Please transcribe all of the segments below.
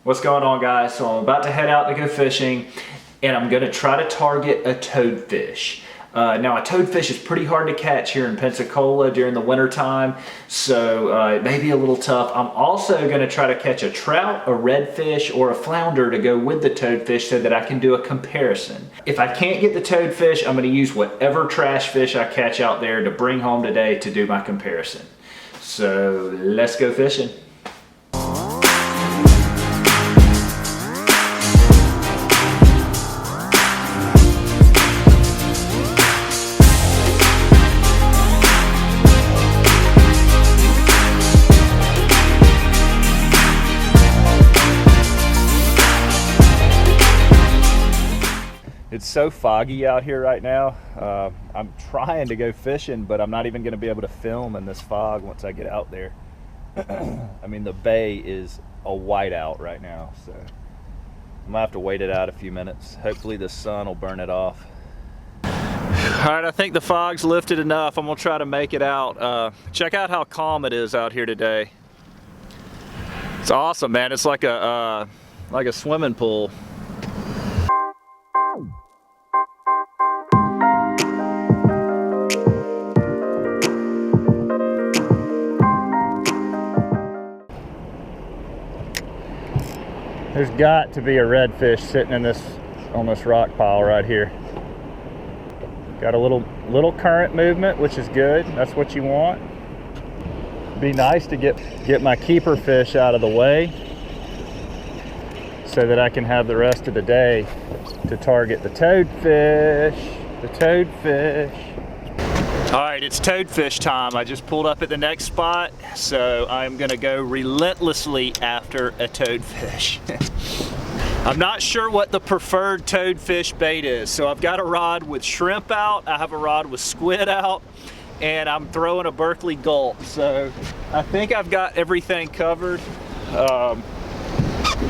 What's going on, guys? So I'm about to head out to go fishing, and I'm gonna try to target a toadfish. Now a toadfish is pretty hard to catch here in Pensacola during the winter time, so it may be a little tough. I'm also gonna try to catch a trout, a redfish, or a flounder to go with the toadfish so that I can do a comparison. If I can't get the toadfish, I'm gonna use whatever trash fish I catch out there to bring home today to do my comparison. So let's go fishing. It's so foggy out here right now. I'm trying to go fishing, but I'm not even going to be able to film in this fog once I get out there. I mean, the bay is a whiteout right now, so I'm gonna have to wait it out a few minutes. Hopefully the sun will burn it off. All right, I think the fog's lifted enough. I'm gonna try to make it out. Check out how calm it is out here today. It's awesome, man. It's like a swimming pool. There's got to be a redfish sitting in on this rock pile right here. Got a little current movement, which is good. That's what you want. Be nice to get my keeper fish out of the way so that I can have the rest of the day to target the toadfish. The toadfish. All right, it's toadfish time. I just pulled up at the next spot, so I'm gonna go relentlessly after a toadfish. I'm not sure what the preferred toadfish bait is, so I've got a rod with shrimp out, I have a rod with squid out, and I'm throwing a Berkeley gulp. So I think I've got everything covered.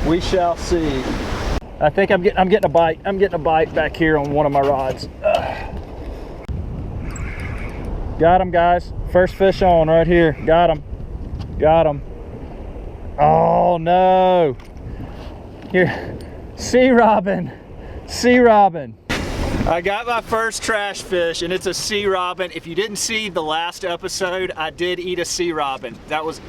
We shall see. I think I'm getting a bite. I'm getting a bite back here on one of my rods. Got him, guys. First fish on right here. Got him. Got him. Oh no. Here. Sea robin. Sea robin. I got my first trash fish, and it's a sea robin. If you didn't see the last episode, I did eat a sea robin. That was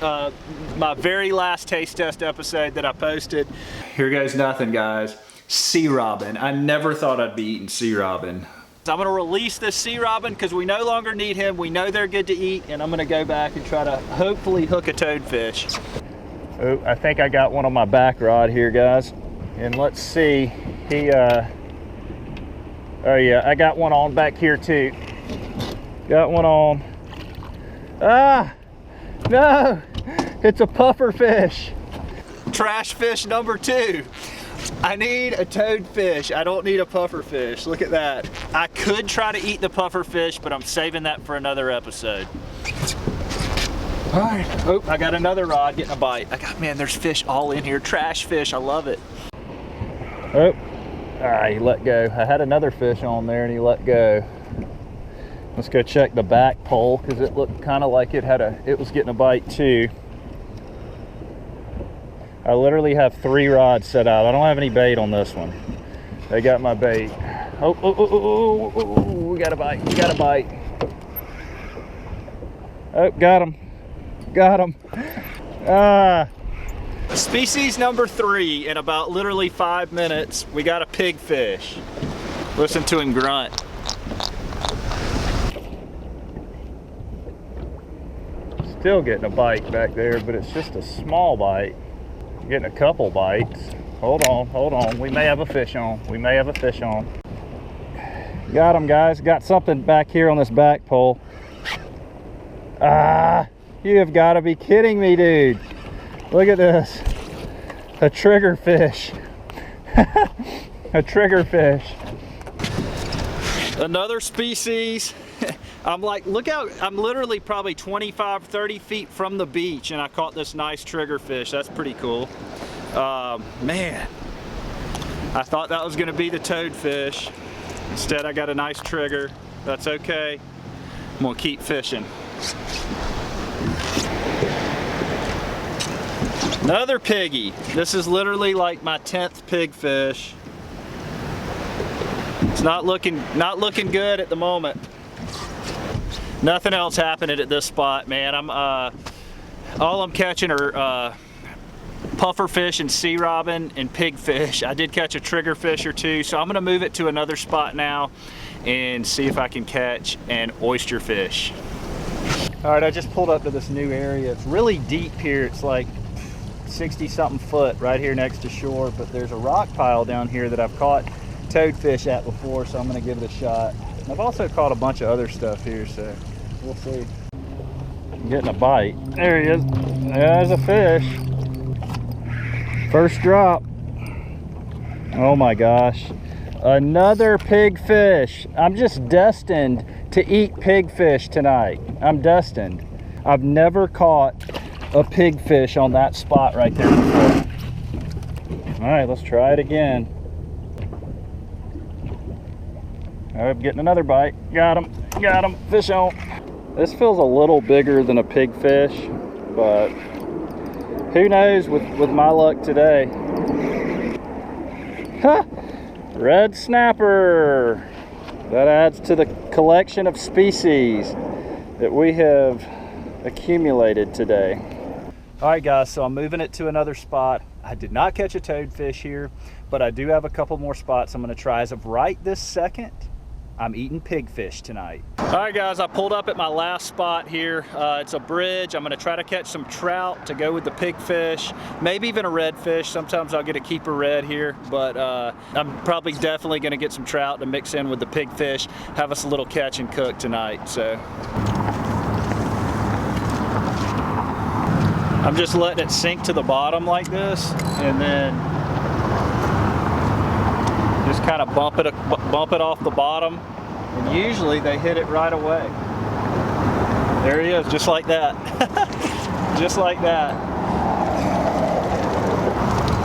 my very last taste test episode that I posted. Here goes nothing, guys. Sea robin. I never thought I'd be eating sea robin. I'm gonna release this sea robin because we no longer need him. We know they're good to eat, and I'm gonna go back and try to hopefully hook a toadfish. Oh, I think I got one on my back rod here, guys. And let's see, oh yeah, I got one on back here too. Got one on. Ah, no, it's a puffer fish. Trash fish number 2. I need a toadfish. I don't need a puffer fish. Look at that. I could try to eat the puffer fish, but I'm saving that for another episode. All right. Oh, I got another rod getting a bite. Man, there's fish all in here. Trash fish. I love it. Oh, he let go. I had another fish on there and he let go. Let's go check the back pole because it looked kind of like it was getting a bite too. I literally have 3 rods set out. I don't have any bait on this one. They got my bait. Oh, we got a bite. We got a bite. Oh, got him. Got him. Species number 3 in about literally 5 minutes. We got a pigfish. Listen to him grunt. Still getting a bite back there, but it's just a small bite. Getting a couple bites. Hold on. We may have a fish on. We may have a fish on. Got him, guys. Got something back here on this back pole. You have got to be kidding me, dude. Look at this. A triggerfish. A triggerfish. Another species. I'm like, look out, I'm literally probably 25, 30 feet from the beach and I caught this nice triggerfish. That's pretty cool. Man, I thought that was gonna be the toadfish. Instead, I got a nice trigger. That's okay. I'm gonna keep fishing. Another piggy. This is literally like my 10th pig fish. It's not looking good at the moment. Nothing else happening at this spot, man. All I'm catching are puffer fish and sea robin and pig fish. I did catch a triggerfish or two, so I'm gonna move it to another spot now and see if I can catch an oyster fish. All right, I just pulled up to this new area. It's really deep here. It's like 60 something foot right here next to shore, but there's a rock pile down here that I've caught toadfish at before, so I'm gonna give it a shot. And I've also caught a bunch of other stuff here, so we'll see. I'm getting a bite. There he is. There's a fish. First drop. Oh my gosh. Another pig fish. I'm just destined to eat pig fish tonight. I'm destined. I've never caught a pig fish on that spot right there before. All right, let's try it again. I'm getting another bite. Got him, fish on. This feels a little bigger than a pig fish, but who knows with my luck today. Huh, red snapper. That adds to the collection of species that we have accumulated today. All right guys, so I'm moving it to another spot. I did not catch a toadfish here, but I do have a couple more spots I'm gonna try. As of right this second, I'm eating pigfish tonight. All right guys, I pulled up at my last spot here. It's a bridge. I'm gonna try to catch some trout to go with the pigfish, maybe even a redfish. Sometimes I'll get a keeper red here, but I'm probably definitely gonna get some trout to mix in with the pigfish, have us a little catch and cook tonight, so. I'm just letting it sink to the bottom like this, and then just kind of bump it off the bottom, and usually they hit it right away. There he is, just like that. Just like that.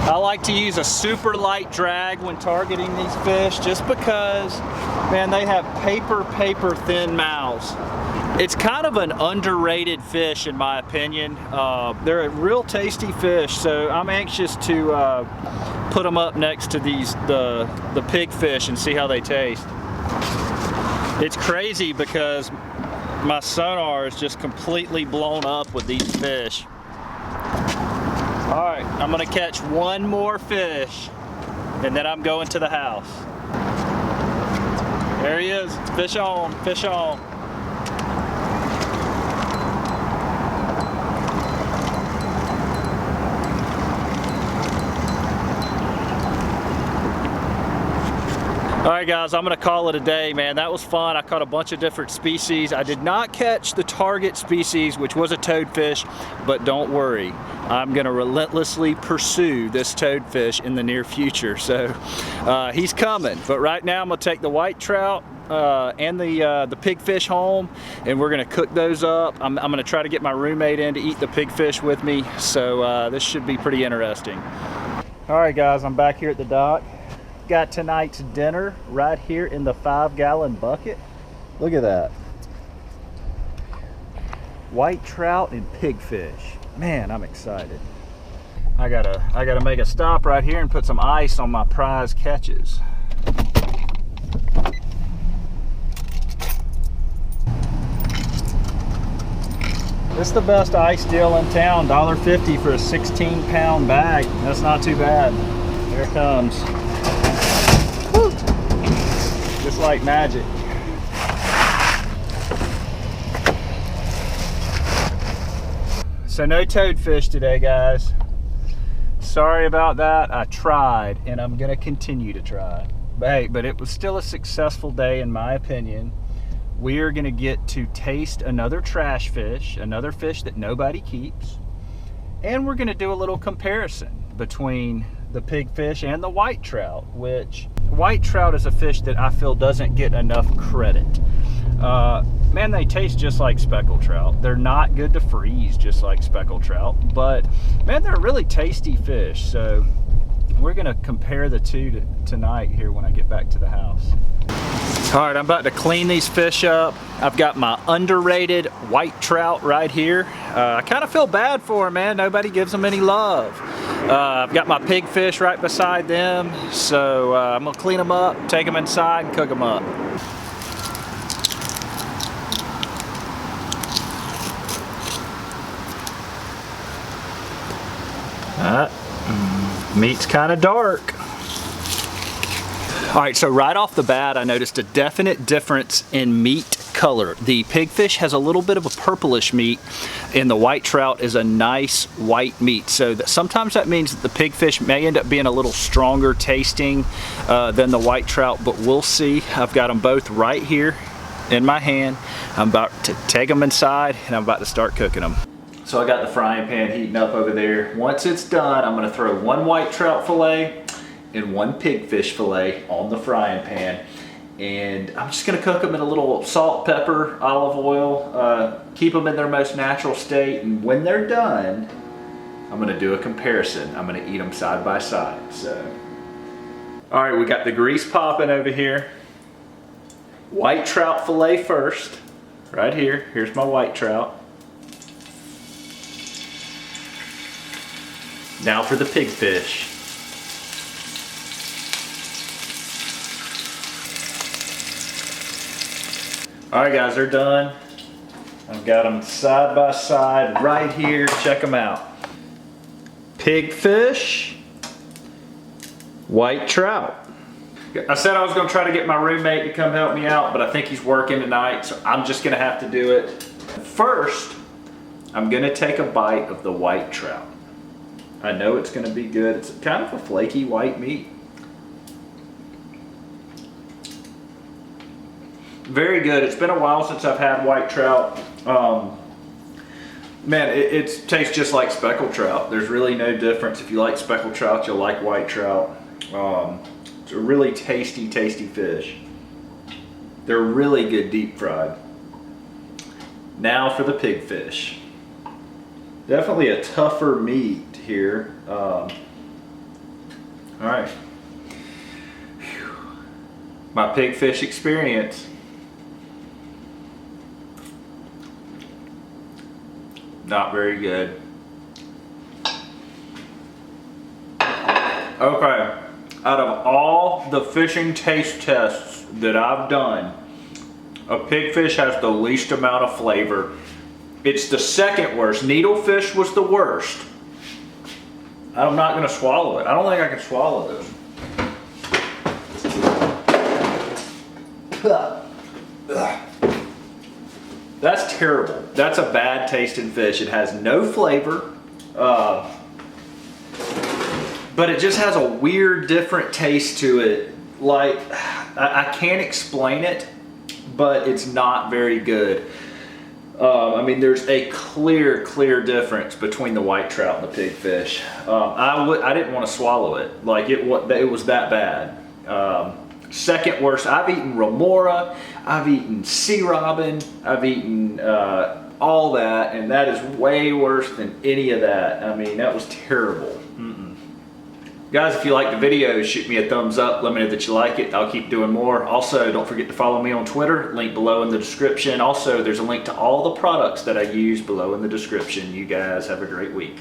I like to use a super light drag when targeting these fish, just because, man, they have paper thin mouths. It's kind of an underrated fish in my opinion. They're a real tasty fish, so I'm anxious to put them up next to the pig fish and see how they taste. It's crazy because my sonar is just completely blown up with these fish. All right, I'm gonna catch one more fish and then I'm going to the house. There he is, fish on, fish on. All right guys, I'm gonna call it a day, man. That was fun. I caught a bunch of different species. I did not catch the target species, which was a toadfish, but don't worry. I'm gonna relentlessly pursue this toadfish in the near future. So he's coming, but right now I'm gonna take the white trout and the pigfish home, and we're gonna cook those up. I'm gonna try to get my roommate in to eat the pigfish with me, so this should be pretty interesting. All right guys, I'm back here at the dock. Got tonight's dinner right here in the 5-gallon bucket. Look at that. White trout and pigfish. Man, I'm excited. I gotta make a stop right here and put some ice on my prize catches. This is the best ice deal in town. $1.50 for a 16-pound bag. That's not too bad. Here it comes. Woo. Just like magic. So no toadfish today, guys. Sorry about that. I tried, and I'm gonna continue to try. But it was still a successful day in my opinion. We are gonna get to taste another trash fish, another fish that nobody keeps, and we're gonna do a little comparison between the pigfish and the white trout, which white trout is a fish that I feel doesn't get enough credit. Man, they taste just like speckled trout. They're not good to freeze just like speckled trout, but man, they're a really tasty fish. So We're gonna compare the two tonight here when I get back to the house. All right, I'm about to clean these fish up. I've got my underrated white trout right here. I kind of feel bad for them, man. Nobody gives them any love. I've got my pig fish right beside them. So I'm gonna clean them up, take them inside and cook them up. Meat's kind of dark. All right, so right off the bat, I noticed a definite difference in meat color. The pigfish has a little bit of a purplish meat, and the white trout is a nice white meat. So sometimes that means that the pigfish may end up being a little stronger tasting than the white trout, but we'll see. I've got them both right here in my hand. I'm about to take them inside, and I'm about to start cooking them. So I got the frying pan heating up over there. Once it's done, I'm gonna throw one white trout fillet and one pigfish fillet on the frying pan. And I'm just gonna cook them in a little salt, pepper, olive oil, keep them in their most natural state. And when they're done, I'm gonna do a comparison. I'm gonna eat them side by side, so. All right, we got the grease popping over here. White trout fillet first, right here. Here's my white trout. Now for the pigfish. All right, guys, they're done. I've got them side by side right here. Check them out. Pigfish, white trout. I said I was gonna try to get my roommate to come help me out, but I think he's working tonight, so I'm just gonna have to do it. First, I'm gonna take a bite of the white trout. I know it's gonna be good. It's kind of a flaky white meat. Very good. It's been a while since I've had white trout. Man, it tastes just like speckled trout. There's really no difference. If you like speckled trout, you'll like white trout. It's a really tasty, tasty fish. They're really good deep fried. Now for the pigfish. Definitely a tougher meat here. All right. Whew. My pigfish experience. Not very good. Okay, out of all the fishing taste tests that I've done, a pigfish has the least amount of flavor. It's the second worst. Needlefish was the worst. I'm not gonna swallow it. I don't think I can swallow this. That's terrible. That's a bad tasting fish. It has no flavor, but it just has a weird, different taste to it. Like, I can't explain it, but it's not very good. I mean, there's a clear difference between the white trout and the pigfish. I didn't want to swallow it. Like, it was that bad. Second worst, I've eaten remora, I've eaten sea robin, I've eaten all that, and that is way worse than any of that. I mean, that was terrible. Guys, if you like the video, shoot me a thumbs up. Let me know that you like it. I'll keep doing more. Also, don't forget to follow me on Twitter. Link below in the description. Also, there's a link to all the products that I use below in the description. You guys have a great week.